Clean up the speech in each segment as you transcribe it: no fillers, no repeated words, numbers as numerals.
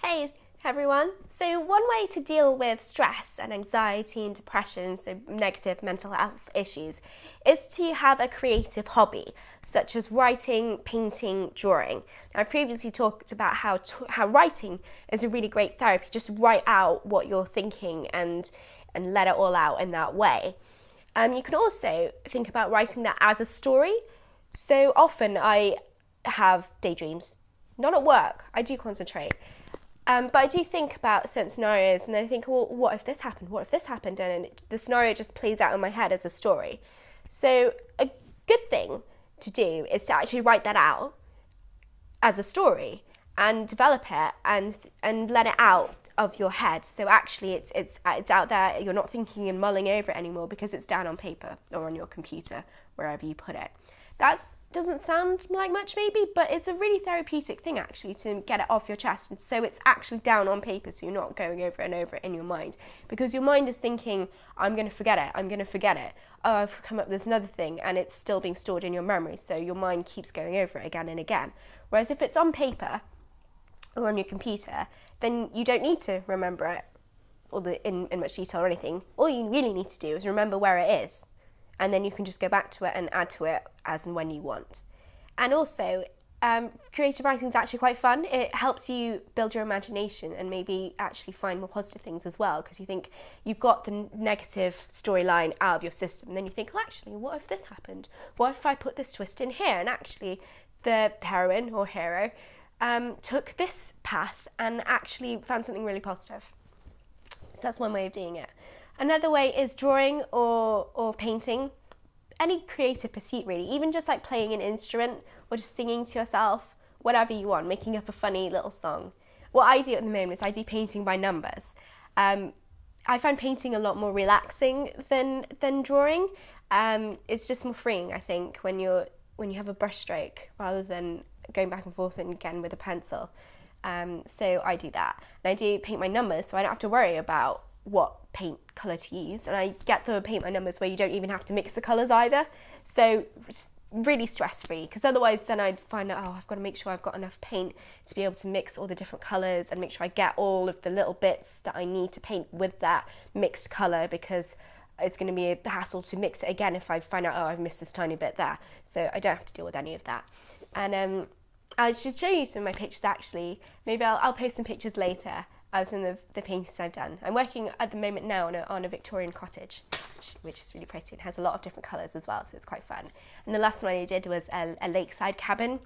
Hey everyone. So one way to deal with stress and anxiety and depression, so negative mental health issues, is to have a creative hobby, such as writing, painting, drawing. Now, I previously talked about how writing is a really great therapy. Just write out what you're thinking and let it all out in that way. You can also think about writing that as a story. So often I have daydreams, not at work, I do concentrate. But I do think about certain scenarios and then I think, well, what if this happened? What if this happened? And the scenario just plays out in my head as a story. So a good thing to do is to actually write that out as a story and develop it and let it out of your head. So actually it's out there. You're not thinking and mulling over it anymore because it's down on paper or on your computer, wherever you put it. That doesn't sound like much maybe, but it's a really therapeutic thing actually to get it off your chest. And so it's actually down on paper, so you're not going over and over it in your mind. Because your mind is thinking, I'm going to forget it. Oh, I've come up with this another thing, and it's still being stored in your memory. So your mind keeps going over it again and again. Whereas if it's on paper or on your computer, then you don't need to remember it in much detail or anything. All you really need to do is remember where it is. And then you can just go back to it and add to it as and when you want. And also, creative writing is actually quite fun. It helps you build your imagination and maybe actually find more positive things as well, because you think you've got the negative storyline out of your system. And then you think, well, actually, what if this happened? What if I put this twist in here? And actually, the heroine or hero took this path and actually found something really positive. So that's one way of doing it. Another way is drawing or painting, any creative pursuit really, even just like playing an instrument or just singing to yourself, whatever you want, making up a funny little song. What I do at the moment is I do painting by numbers. I find painting a lot more relaxing than drawing. It's just more freeing, I think, when you have a brush stroke rather than going back and forth and again with a pencil. So I do that. And I do paint my numbers, so I don't have to worry about what paint colour to use, and I get the paint by numbers where you don't even have to mix the colours either, so it's really stress-free, because otherwise then I'd find out, I've got to make sure I've got enough paint to be able to mix all the different colours and make sure I get all of the little bits that I need to paint with that mixed colour, because it's going to be a hassle to mix it again if I find out, I've missed this tiny bit there, so I don't have to deal with any of that. And I should show you some of my pictures actually. Maybe I'll post some pictures later of some of the paintings I've done. I'm working at the moment now on a Victorian cottage, which is really pretty and has a lot of different colours as well, so it's quite fun. And the last one I did was a lakeside cabin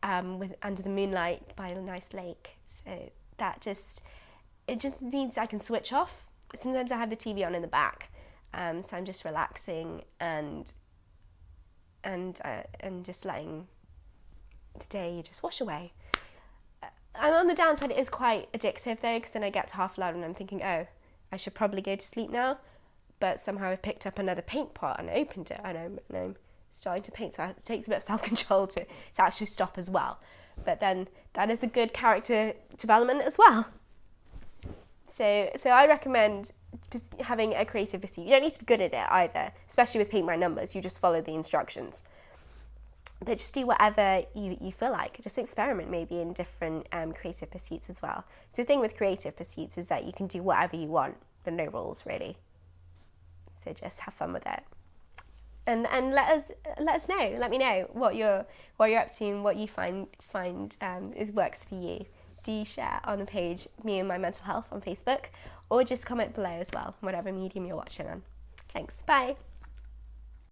under the moonlight by a nice lake. So it just means I can switch off. Sometimes I have the TV on in the back, so I'm just relaxing and just letting the day just wash away. I'm on the downside, it is quite addictive though, because then I get to half 11 and I'm thinking, I should probably go to sleep now, but somehow I've picked up another paint pot and opened it and I'm starting to paint, so it takes a bit of self-control to actually stop as well. But then that is a good character development as well. So I recommend having a creative pursuit. You don't need to be good at it either, especially with paint by numbers, you just follow the instructions. But just do whatever you feel like. Just experiment maybe in different creative pursuits as well. So the thing with creative pursuits is that you can do whatever you want. There are no rules really. So just have fun with it. And let us know. Let me know what you're up to and what you find works for you. Do you share on the page Me and My Mental Health on Facebook, or just comment below as well, whatever medium you're watching on. Thanks. Bye.